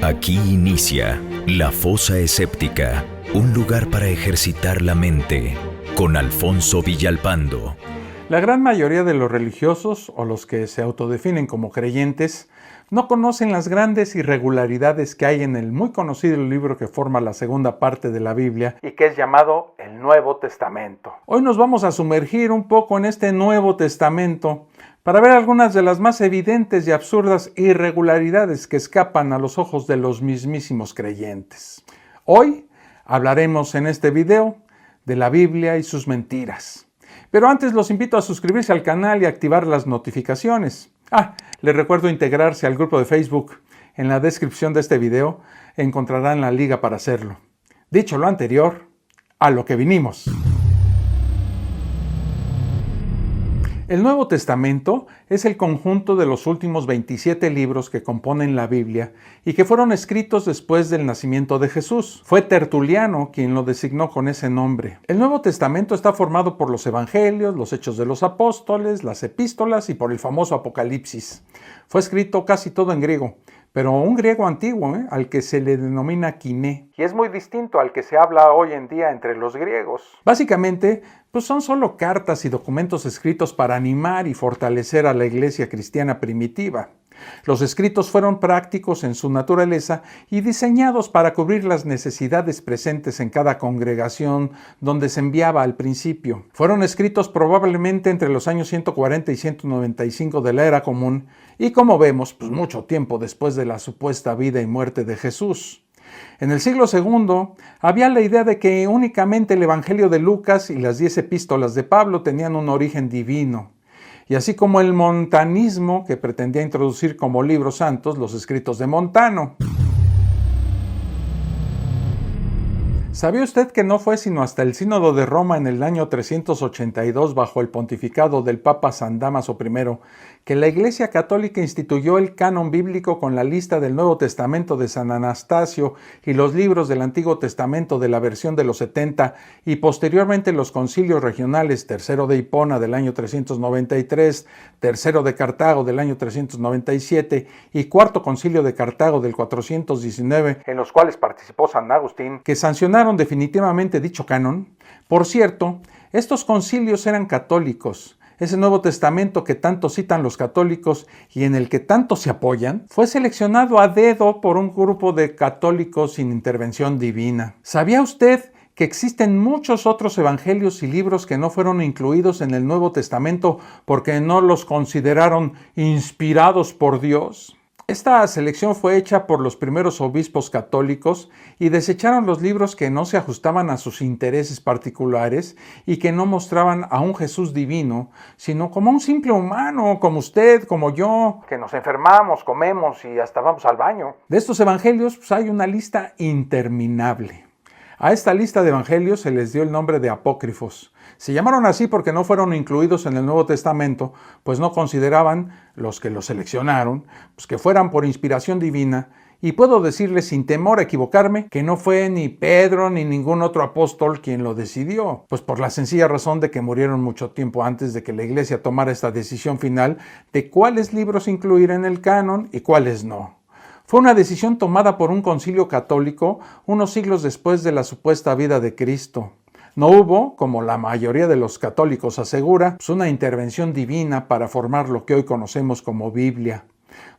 Aquí inicia La Fosa Escéptica, un lugar para ejercitar la mente, con Alfonso Villalpando. La gran mayoría de los religiosos, o los que se autodefinen como creyentes, no conocen las grandes irregularidades que hay en el muy conocido libro que forma la segunda parte de la Biblia y que es llamado el Nuevo Testamento. Hoy nos vamos a sumergir un poco en este Nuevo Testamento para ver algunas de las más evidentes y absurdas irregularidades que escapan a los ojos de los mismísimos creyentes. Hoy hablaremos en este video de la Biblia y sus mentiras. Pero antes los invito a suscribirse al canal y activar las notificaciones. Les recuerdo integrarse al grupo de Facebook. En la descripción de este video encontrarán la liga para hacerlo. Dicho lo anterior, a lo que vinimos. El Nuevo Testamento es el conjunto de los últimos 27 libros que componen la Biblia y que fueron escritos después del nacimiento de Jesús. Fue Tertuliano quien lo designó con ese nombre. El Nuevo Testamento está formado por los Evangelios, los Hechos de los Apóstoles, las Epístolas y por el famoso Apocalipsis. Fue escrito casi todo en griego, pero un griego antiguo, al que se le denomina Kiné, y es muy distinto al que se habla hoy en día entre los griegos. Básicamente, son solo cartas y documentos escritos para animar y fortalecer a la iglesia cristiana primitiva. Los escritos fueron prácticos en su naturaleza y diseñados para cubrir las necesidades presentes en cada congregación donde se enviaba al principio. Fueron escritos probablemente entre los años 140 y 195 de la Era Común y, como vemos, mucho tiempo después de la supuesta vida y muerte de Jesús. En el siglo II había la idea de que únicamente el Evangelio de Lucas y las 10 epístolas de Pablo tenían un origen divino. Y así como el montanismo, que pretendía introducir como libros santos los escritos de Montano. ¿Sabía usted que no fue sino hasta el Sínodo de Roma en el año 382, bajo el pontificado del Papa San Dámaso I, que la Iglesia Católica instituyó el canon bíblico con la lista del Nuevo Testamento de San Anastasio y los libros del Antiguo Testamento de la versión de los 70 y posteriormente los concilios regionales, tercero de Hipona del año 393, tercero de Cartago del año 397 y cuarto concilio de Cartago del 419, en los cuales participó San Agustín, que sancionaron definitivamente dicho canon? Por cierto, estos concilios eran católicos. Ese Nuevo Testamento que tanto citan los católicos y en el que tanto se apoyan, fue seleccionado a dedo por un grupo de católicos sin intervención divina. ¿Sabía usted que existen muchos otros evangelios y libros que no fueron incluidos en el Nuevo Testamento porque no los consideraron inspirados por Dios? Esta selección fue hecha por los primeros obispos católicos y desecharon los libros que no se ajustaban a sus intereses particulares y que no mostraban a un Jesús divino, sino como un simple humano, como usted, como yo, que nos enfermamos, comemos y hasta vamos al baño. De estos evangelios hay una lista interminable. A esta lista de evangelios se les dio el nombre de apócrifos. Se llamaron así porque no fueron incluidos en el Nuevo Testamento, pues no consideraban, los que los seleccionaron, que fueran por inspiración divina, y puedo decirles sin temor a equivocarme que no fue ni Pedro ni ningún otro apóstol quien lo decidió, pues por la sencilla razón de que murieron mucho tiempo antes de que la Iglesia tomara esta decisión final de cuáles libros incluir en el canon y cuáles no. Fue una decisión tomada por un concilio católico unos siglos después de la supuesta vida de Cristo. No hubo, como la mayoría de los católicos asegura, una intervención divina para formar lo que hoy conocemos como Biblia.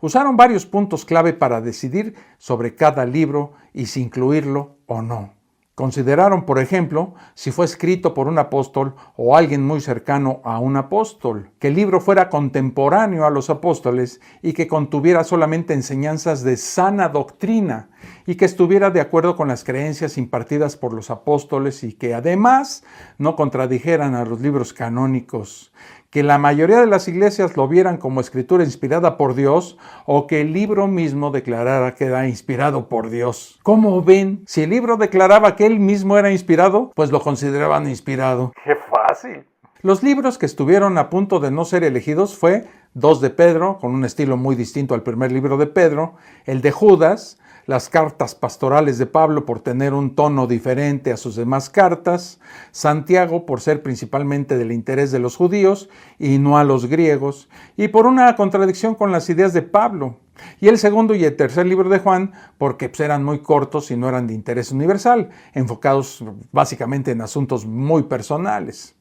Usaron varios puntos clave para decidir sobre cada libro y si incluirlo o no. Consideraron, por ejemplo, si fue escrito por un apóstol o alguien muy cercano a un apóstol, que el libro fuera contemporáneo a los apóstoles y que contuviera solamente enseñanzas de sana doctrina y que estuviera de acuerdo con las creencias impartidas por los apóstoles y que además no contradijeran a los libros canónicos, que la mayoría de las iglesias lo vieran como escritura inspirada por Dios o que el libro mismo declarara que era inspirado por Dios. ¿Cómo ven? Si el libro declaraba que él mismo era inspirado, pues lo consideraban inspirado. ¡Qué fácil! Los libros que estuvieron a punto de no ser elegidos fue 2 de Pedro, con un estilo muy distinto al primer libro de Pedro, el de Judas, las cartas pastorales de Pablo por tener un tono diferente a sus demás cartas, Santiago por ser principalmente del interés de los judíos y no a los griegos, y por una contradicción con las ideas de Pablo. Y el segundo y el tercer libro de Juan, porque eran muy cortos y no eran de interés universal, enfocados básicamente en asuntos muy personales.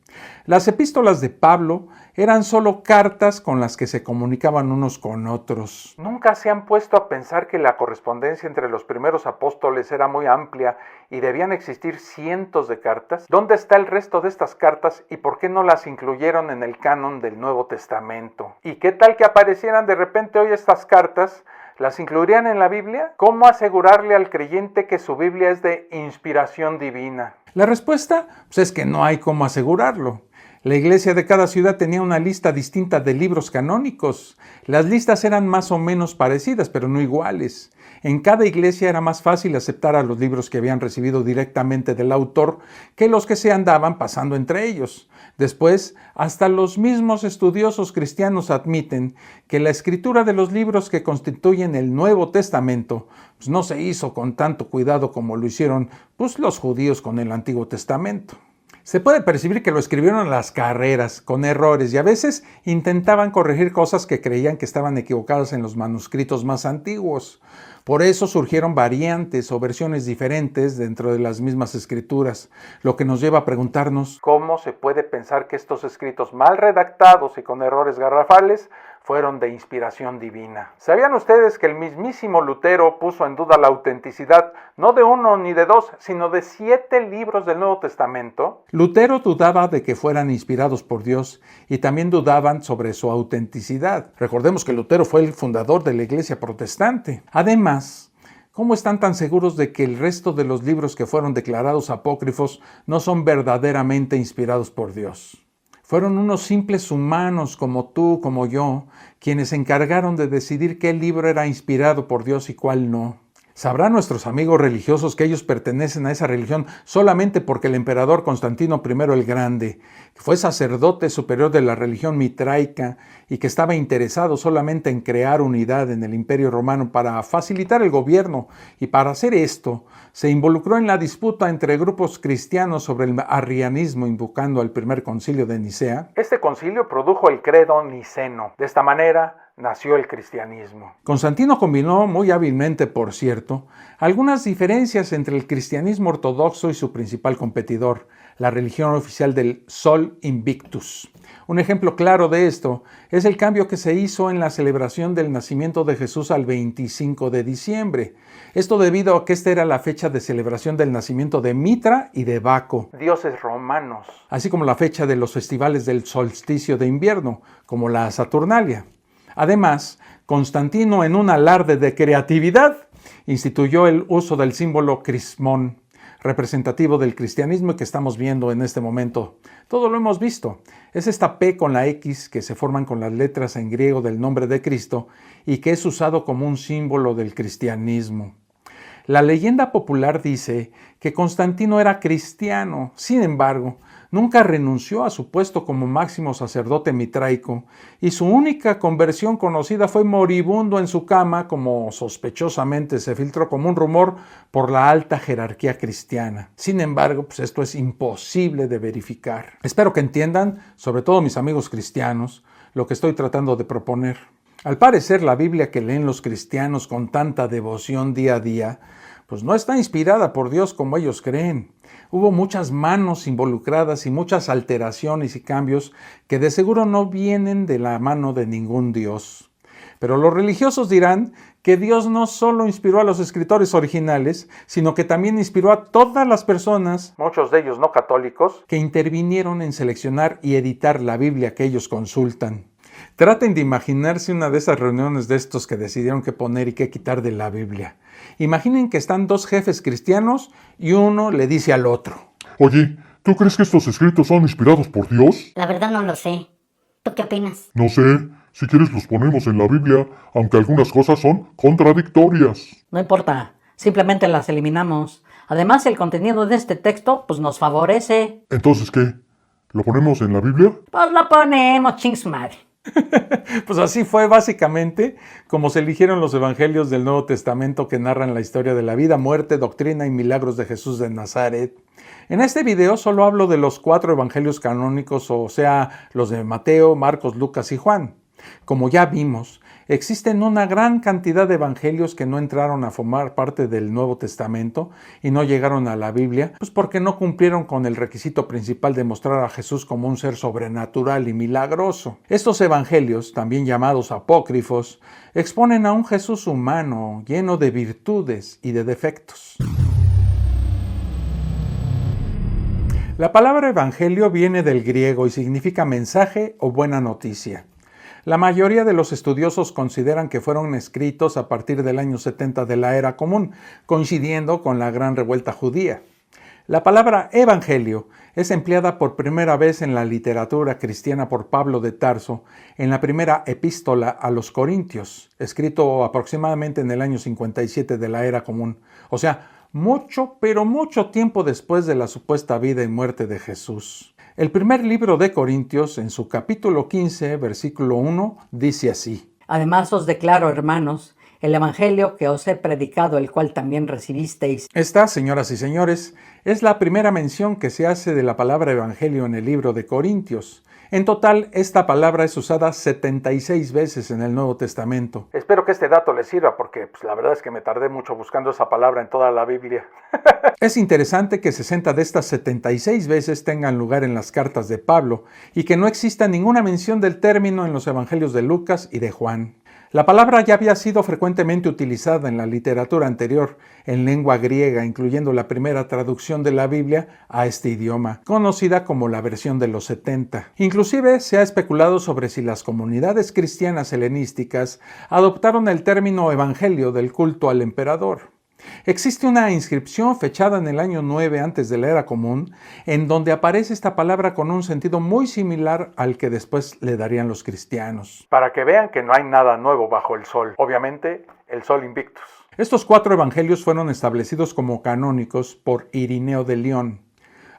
Las epístolas de Pablo eran solo cartas con las que se comunicaban unos con otros. ¿Nunca se han puesto a pensar que la correspondencia entre los primeros apóstoles era muy amplia y debían existir cientos de cartas? ¿Dónde está el resto de estas cartas y por qué no las incluyeron en el canon del Nuevo Testamento? ¿Y qué tal que aparecieran de repente hoy estas cartas? ¿Las incluirían en la Biblia? ¿Cómo asegurarle al creyente que su Biblia es de inspiración divina? La respuesta es que no hay cómo asegurarlo. La iglesia de cada ciudad tenía una lista distinta de libros canónicos. Las listas eran más o menos parecidas, pero no iguales. En cada iglesia era más fácil aceptar a los libros que habían recibido directamente del autor que los que se andaban pasando entre ellos. Después, hasta los mismos estudiosos cristianos admiten que la escritura de los libros que constituyen el Nuevo Testamento no se hizo con tanto cuidado como lo hicieron los judíos con el Antiguo Testamento. Se puede percibir que lo escribieron a las carreras, con errores, y a veces intentaban corregir cosas que creían que estaban equivocadas en los manuscritos más antiguos. Por eso surgieron variantes o versiones diferentes dentro de las mismas escrituras, lo que nos lleva a preguntarnos ¿cómo se puede pensar que estos escritos mal redactados y con errores garrafales fueron de inspiración divina? ¿Sabían ustedes que el mismísimo Lutero puso en duda la autenticidad no de uno ni de dos, sino de 7 libros del Nuevo Testamento? Lutero dudaba de que fueran inspirados por Dios y también dudaban sobre su autenticidad. Recordemos que Lutero fue el fundador de la Iglesia protestante. Además, ¿cómo están tan seguros de que el resto de los libros que fueron declarados apócrifos no son verdaderamente inspirados por Dios? Fueron unos simples humanos como tú, como yo, quienes se encargaron de decidir qué libro era inspirado por Dios y cuál no. ¿Sabrán nuestros amigos religiosos que ellos pertenecen a esa religión solamente porque el emperador Constantino I el Grande, que fue sacerdote superior de la religión mitraica y que estaba interesado solamente en crear unidad en el Imperio Romano para facilitar el gobierno, y para hacer esto se involucró en la disputa entre grupos cristianos sobre el arrianismo invocando al primer concilio de Nicea? Este concilio produjo el credo niceno. De esta manera nació el cristianismo. Constantino combinó muy hábilmente, por cierto, algunas diferencias entre el cristianismo ortodoxo y su principal competidor, la religión oficial del Sol Invictus. Un ejemplo claro de esto es el cambio que se hizo en la celebración del nacimiento de Jesús al 25 de diciembre. Esto debido a que esta era la fecha de celebración del nacimiento de Mitra y de Baco, dioses romanos, así como la fecha de los festivales del solsticio de invierno, como la Saturnalia. Además, Constantino, en un alarde de creatividad, instituyó el uso del símbolo crismón, representativo del cristianismo que estamos viendo en este momento. Todo lo hemos visto. Es esta P con la X que se forman con las letras en griego del nombre de Cristo y que es usado como un símbolo del cristianismo. La leyenda popular dice que Constantino era cristiano. Sin embargo, nunca renunció a su puesto como máximo sacerdote mitraico y su única conversión conocida fue moribundo en su cama, como sospechosamente se filtró como un rumor por la alta jerarquía cristiana. Sin embargo, esto es imposible de verificar. Espero que entiendan, sobre todo mis amigos cristianos, lo que estoy tratando de proponer. Al parecer, la Biblia que leen los cristianos con tanta devoción día a día, no está inspirada por Dios como ellos creen. Hubo muchas manos involucradas y muchas alteraciones y cambios que de seguro no vienen de la mano de ningún Dios. Pero los religiosos dirán que Dios no solo inspiró a los escritores originales, sino que también inspiró a todas las personas, muchos de ellos no católicos, que intervinieron en seleccionar y editar la Biblia que ellos consultan. Traten de imaginarse una de esas reuniones de estos que decidieron qué poner y qué quitar de la Biblia. Imaginen que están 2 jefes cristianos y uno le dice al otro: Oye, ¿tú crees que estos escritos son inspirados por Dios? La verdad no lo sé. ¿Tú qué opinas? No sé. Si quieres los ponemos en la Biblia, aunque algunas cosas son contradictorias. No importa. Simplemente las eliminamos. Además, el contenido de este texto, nos favorece. ¿Entonces qué? ¿Lo ponemos en la Biblia? Pues lo ponemos, ching su madre. Así fue básicamente como se eligieron los evangelios del Nuevo Testamento que narran la historia de la vida, muerte, doctrina y milagros de Jesús de Nazaret. En este video solo hablo de los 4 evangelios canónicos, o sea, los de Mateo, Marcos, Lucas y Juan. Como ya vimos, Existen una gran cantidad de evangelios que no entraron a formar parte del Nuevo Testamento y no llegaron a la Biblia, pues porque no cumplieron con el requisito principal de mostrar a Jesús como un ser sobrenatural y milagroso. Estos evangelios, también llamados apócrifos, exponen a un Jesús humano, lleno de virtudes y de defectos. La palabra evangelio viene del griego y significa mensaje o buena noticia. La mayoría de los estudiosos consideran que fueron escritos a partir del año 70 de la Era Común, coincidiendo con la Gran Revuelta Judía. La palabra evangelio es empleada por primera vez en la literatura cristiana por Pablo de Tarso en la primera epístola a los Corintios, escrito aproximadamente en el año 57 de la Era Común, o sea, mucho, pero mucho tiempo después de la supuesta vida y muerte de Jesús. El primer libro de Corintios, en su capítulo 15, versículo 1, dice así: Además os declaro, hermanos, el evangelio que os he predicado, el cual también recibisteis. Esta, señoras y señores, es la primera mención que se hace de la palabra evangelio en el libro de Corintios. En total, esta palabra es usada 76 veces en el Nuevo Testamento. Espero que este dato les sirva porque la verdad es que me tardé mucho buscando esa palabra en toda la Biblia. Es interesante que 60 de estas 76 veces tengan lugar en las cartas de Pablo y que no exista ninguna mención del término en los evangelios de Lucas y de Juan. La palabra ya había sido frecuentemente utilizada en la literatura anterior, en lengua griega, incluyendo la primera traducción de la Biblia a este idioma, conocida como la versión de los 70. Inclusive se ha especulado sobre si las comunidades cristianas helenísticas adoptaron el término evangelio del culto al emperador. Existe una inscripción fechada en el año 9 antes de la Era Común, en donde aparece esta palabra con un sentido muy similar al que después le darían los cristianos. Para que vean que no hay nada nuevo bajo el sol. Obviamente, el sol invictus. Estos 4 evangelios fueron establecidos como canónicos por Irineo de León.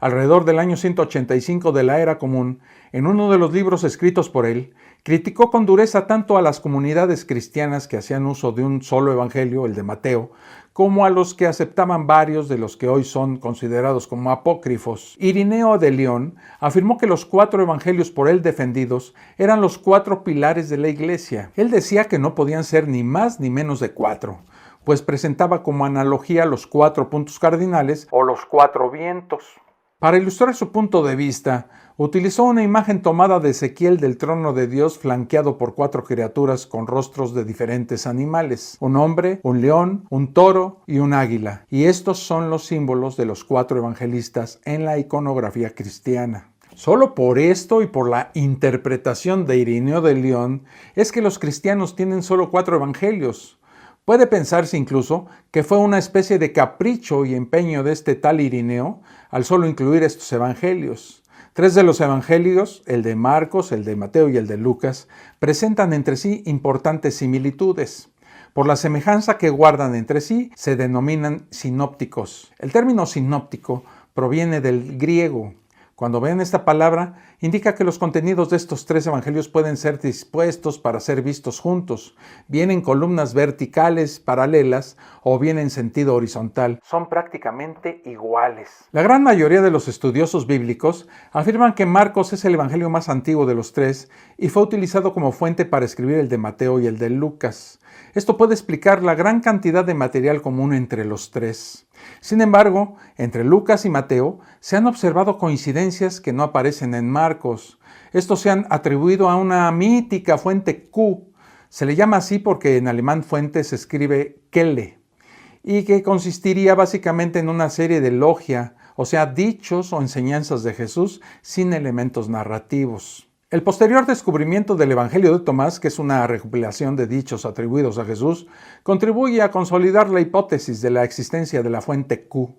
Alrededor del año 185 de la Era Común, en uno de los libros escritos por él, criticó con dureza tanto a las comunidades cristianas que hacían uso de un solo evangelio, el de Mateo, como a los que aceptaban varios de los que hoy son considerados como apócrifos. Irineo de León afirmó que los 4 evangelios por él defendidos eran los 4 pilares de la Iglesia. Él decía que no podían ser ni más ni menos de 4, pues presentaba como analogía los 4 puntos cardinales o los 4 vientos. Para ilustrar su punto de vista, utilizó una imagen tomada de Ezequiel del trono de Dios flanqueado por 4 criaturas con rostros de diferentes animales, un hombre, un león, un toro y un águila, y estos son los símbolos de los 4 evangelistas en la iconografía cristiana. Solo por esto y por la interpretación de Irineo de León es que los cristianos tienen solo 4 evangelios. Puede pensarse incluso que fue una especie de capricho y empeño de este tal Irineo al solo incluir estos evangelios. 3 de los evangelios, el de Marcos, el de Mateo y el de Lucas, presentan entre sí importantes similitudes. Por la semejanza que guardan entre sí, se denominan sinópticos. El término sinóptico proviene del griego. Cuando ven esta palabra, indica que los contenidos de estos 3 evangelios pueden ser dispuestos para ser vistos juntos, bien en columnas verticales paralelas o bien en sentido horizontal. Son prácticamente iguales. La gran mayoría de los estudiosos bíblicos afirman que Marcos es el evangelio más antiguo de los 3 y fue utilizado como fuente para escribir el de Mateo y el de Lucas. Esto puede explicar la gran cantidad de material común entre los 3. Sin embargo, entre Lucas y Mateo se han observado coincidencias que no aparecen en Marcos. Estos se han atribuido a una mítica fuente Q. Se le llama así porque en alemán fuente se escribe Quelle, y que consistiría básicamente en una serie de logia, o sea, dichos o enseñanzas de Jesús sin elementos narrativos. El posterior descubrimiento del Evangelio de Tomás, que es una recopilación de dichos atribuidos a Jesús, contribuye a consolidar la hipótesis de la existencia de la fuente Q.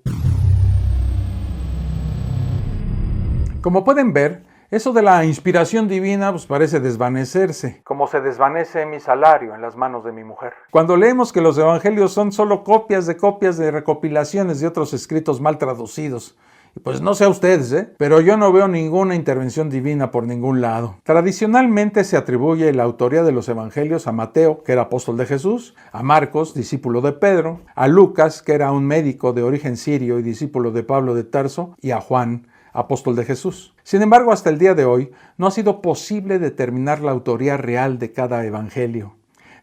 Como pueden ver, eso de la inspiración divina parece desvanecerse, como se desvanece mi salario en las manos de mi mujer. Cuando leemos que los evangelios son solo copias de recopilaciones de otros escritos mal traducidos, pues no sé a ustedes, pero yo no veo ninguna intervención divina por ningún lado. Tradicionalmente se atribuye la autoría de los evangelios a Mateo, que era apóstol de Jesús, a Marcos, discípulo de Pedro, a Lucas, que era un médico de origen sirio y discípulo de Pablo de Tarso, y a Juan, apóstol de Jesús. Sin embargo, hasta el día de hoy no ha sido posible determinar la autoría real de cada evangelio.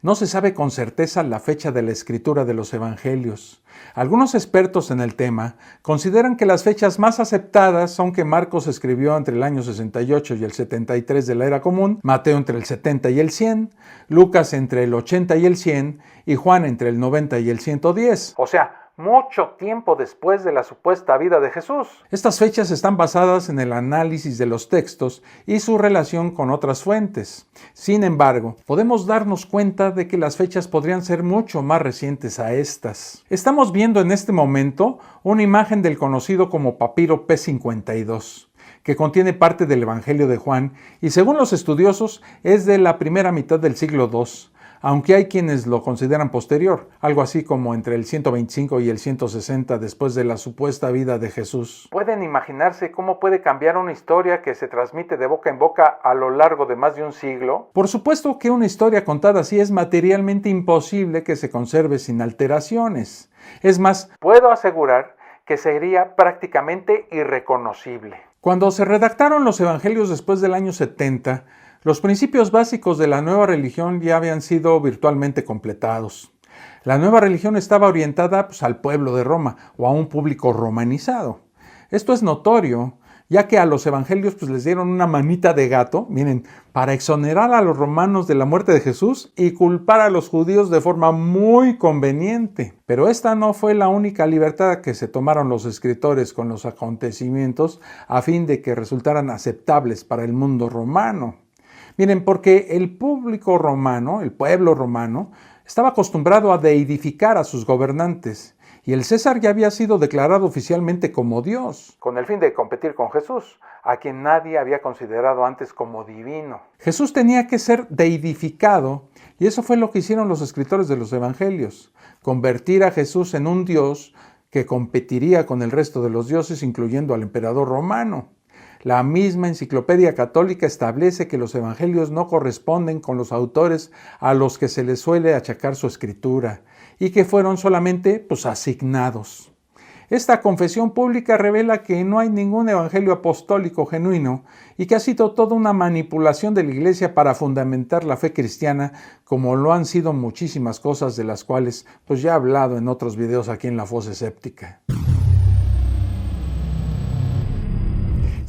No se sabe con certeza la fecha de la escritura de los evangelios. Algunos expertos en el tema consideran que las fechas más aceptadas son que Marcos escribió entre el año 68 y el 73 de la era común, Mateo entre el 70 y el 100, Lucas entre el 80 y el 100 y Juan entre el 90 y el 110. O sea, mucho tiempo después de la supuesta vida de Jesús. Estas fechas están basadas en el análisis de los textos y su relación con otras fuentes. Sin embargo, podemos darnos cuenta de que las fechas podrían ser mucho más recientes a estas. Estamos viendo en este momento una imagen del conocido como papiro P52, que contiene parte del Evangelio de Juan y según los estudiosos es de la primera mitad del siglo II. Aunque hay quienes lo consideran posterior, algo así como entre el 125 y el 160 después de la supuesta vida de Jesús. ¿Pueden imaginarse cómo puede cambiar una historia que se transmite de boca en boca a lo largo de más de un siglo? Por supuesto que una historia contada así es materialmente imposible que se conserve sin alteraciones. Es más, puedo asegurar que sería prácticamente irreconocible. Cuando se redactaron los evangelios después del año 70, los principios básicos de la nueva religión ya habían sido virtualmente completados. La nueva religión estaba orientada al pueblo de Roma o a un público romanizado. Esto es notorio, ya que a los evangelios les dieron una manita de gato, miren, para exonerar a los romanos de la muerte de Jesús y culpar a los judíos de forma muy conveniente. Pero esta no fue la única libertad que se tomaron los escritores con los acontecimientos a fin de que resultaran aceptables para el mundo romano. Miren, porque el público romano, el pueblo romano, estaba acostumbrado a deidificar a sus gobernantes y el César ya había sido declarado oficialmente como Dios, con el fin de competir con Jesús, a quien nadie había considerado antes como divino. Jesús tenía que ser deidificado y eso fue lo que hicieron los escritores de los evangelios, convertir a Jesús en un Dios que competiría con el resto de los dioses, incluyendo al emperador romano. La misma Enciclopedia Católica establece que los evangelios no corresponden con los autores a los que se les suele achacar su escritura y que fueron solamente asignados. Esta confesión pública revela que no hay ningún evangelio apostólico genuino y que ha sido toda una manipulación de la Iglesia para fundamentar la fe cristiana, como lo han sido muchísimas cosas de las cuales ya he hablado en otros videos aquí en La Fosa Escéptica.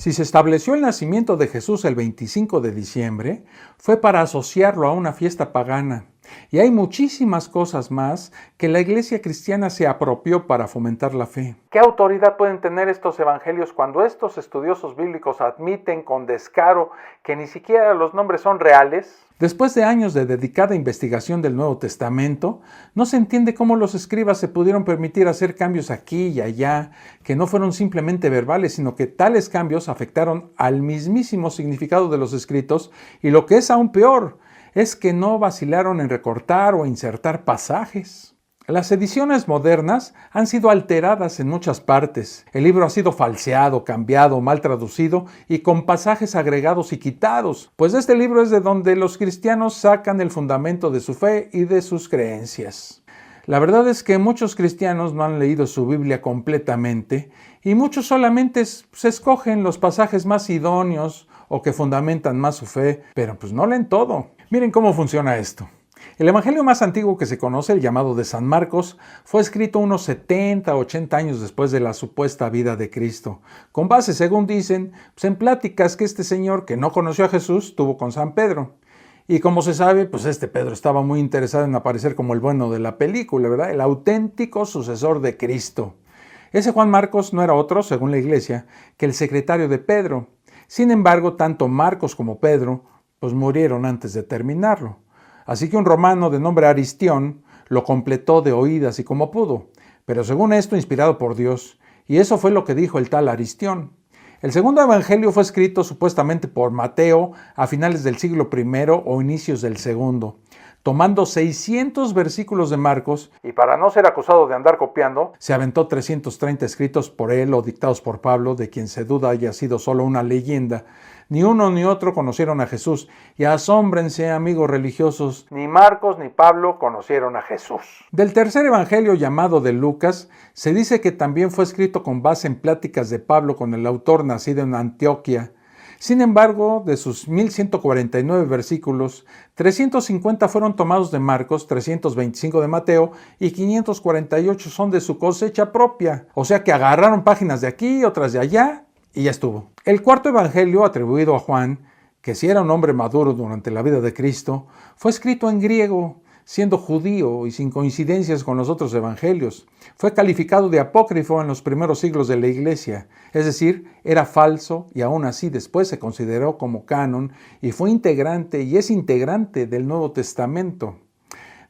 Si se estableció el nacimiento de Jesús el 25 de diciembre, fue para asociarlo a una fiesta pagana. Y hay muchísimas cosas más que la Iglesia cristiana se apropió para fomentar la fe. ¿Qué autoridad pueden tener estos evangelios cuando estos estudiosos bíblicos admiten con descaro que ni siquiera los nombres son reales? Después de años de dedicada investigación del Nuevo Testamento, no se entiende cómo los escribas se pudieron permitir hacer cambios aquí y allá, que no fueron simplemente verbales, sino que tales cambios afectaron al mismísimo significado de los escritos y lo que es aún peor, es que no vacilaron en recortar o insertar pasajes. Las ediciones modernas han sido alteradas en muchas partes. El libro ha sido falseado, cambiado, mal traducido y con pasajes agregados y quitados, pues este libro es de donde los cristianos sacan el fundamento de su fe y de sus creencias. La verdad es que muchos cristianos no han leído su Biblia completamente y muchos solamente se escogen los pasajes más idóneos o que fundamentan más su fe, pero no leen todo. Miren cómo funciona esto. El evangelio más antiguo que se conoce, el llamado de San Marcos, fue escrito unos 70 o 80 años después de la supuesta vida de Cristo, con base, según dicen, en pláticas que este señor, que no conoció a Jesús, tuvo con San Pedro. Y como se sabe, este Pedro estaba muy interesado en aparecer como el bueno de la película, ¿verdad? El auténtico sucesor de Cristo. Ese Juan Marcos no era otro, según la iglesia, que el secretario de Pedro. Sin embargo, tanto Marcos como Pedro, murieron antes de terminarlo. Así que un romano de nombre Aristión lo completó de oídas y como pudo, pero según esto inspirado por Dios, y eso fue lo que dijo el tal Aristión. El segundo evangelio fue escrito supuestamente por Mateo a finales del siglo I o inicios del segundo, tomando 600 versículos de Marcos, y para no ser acusado de andar copiando, se aventó 330 escritos por él o dictados por Pablo, de quien se duda haya sido solo una leyenda. Ni uno ni otro conocieron a Jesús, y asómbrense, amigos religiosos, ni Marcos ni Pablo conocieron a Jesús. Del tercer evangelio, llamado de Lucas, se dice que también fue escrito con base en pláticas de Pablo con el autor nacido en Antioquía, Sin embargo, de sus 1149 versículos, 350 fueron tomados de Marcos, 325 de Mateo y 548 son de su cosecha propia. O sea que agarraron páginas de aquí, otras de allá y ya estuvo. El cuarto evangelio, atribuido a Juan, que si era un hombre maduro durante la vida de Cristo, fue escrito en griego, siendo judío y sin coincidencias con los otros evangelios. Fue calificado de apócrifo en los primeros siglos de la Iglesia, es decir, era falso y aún así después se consideró como canon y fue integrante y es integrante del Nuevo Testamento.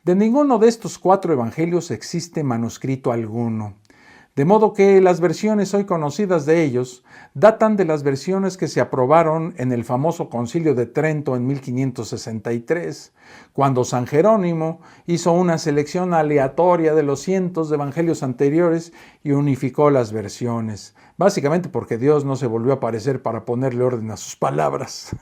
De ninguno de estos 4 evangelios existe manuscrito alguno. De modo que las versiones hoy conocidas de ellos datan de las versiones que se aprobaron en el famoso Concilio de Trento en 1563, cuando San Jerónimo hizo una selección aleatoria de los cientos de evangelios anteriores y unificó las versiones, básicamente porque Dios no se volvió a aparecer para ponerle orden a sus palabras.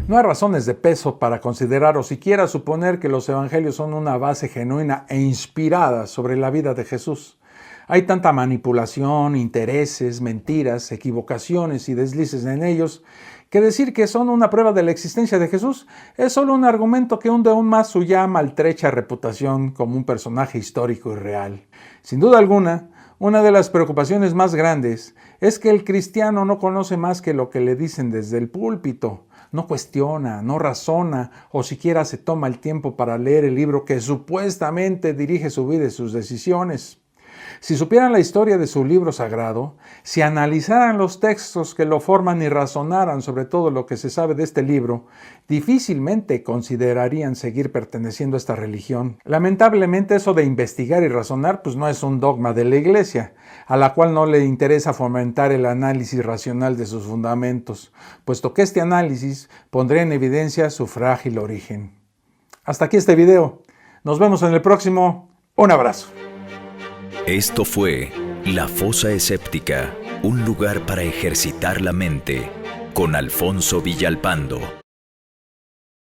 No hay razones de peso para considerar o siquiera suponer que los evangelios son una base genuina e inspirada sobre la vida de Jesús. Hay tanta manipulación, intereses, mentiras, equivocaciones y deslices en ellos que decir que son una prueba de la existencia de Jesús es solo un argumento que hunde aún más su ya maltrecha reputación como un personaje histórico y real. Sin duda alguna, una de las preocupaciones más grandes es que el cristiano no conoce más que lo que le dicen desde el púlpito. No cuestiona, no razona o siquiera se toma el tiempo para leer el libro que supuestamente dirige su vida y sus decisiones. Si supieran la historia de su libro sagrado, si analizaran los textos que lo forman y razonaran sobre todo lo que se sabe de este libro, difícilmente considerarían seguir perteneciendo a esta religión. Lamentablemente eso de investigar y razonar pues no es un dogma de la Iglesia, a la cual no le interesa fomentar el análisis racional de sus fundamentos, puesto que este análisis pondría en evidencia su frágil origen. Hasta aquí este video. Nos vemos en el próximo. Un abrazo. Esto fue La Fosa Escéptica, un lugar para ejercitar la mente, con Alfonso Villalpando.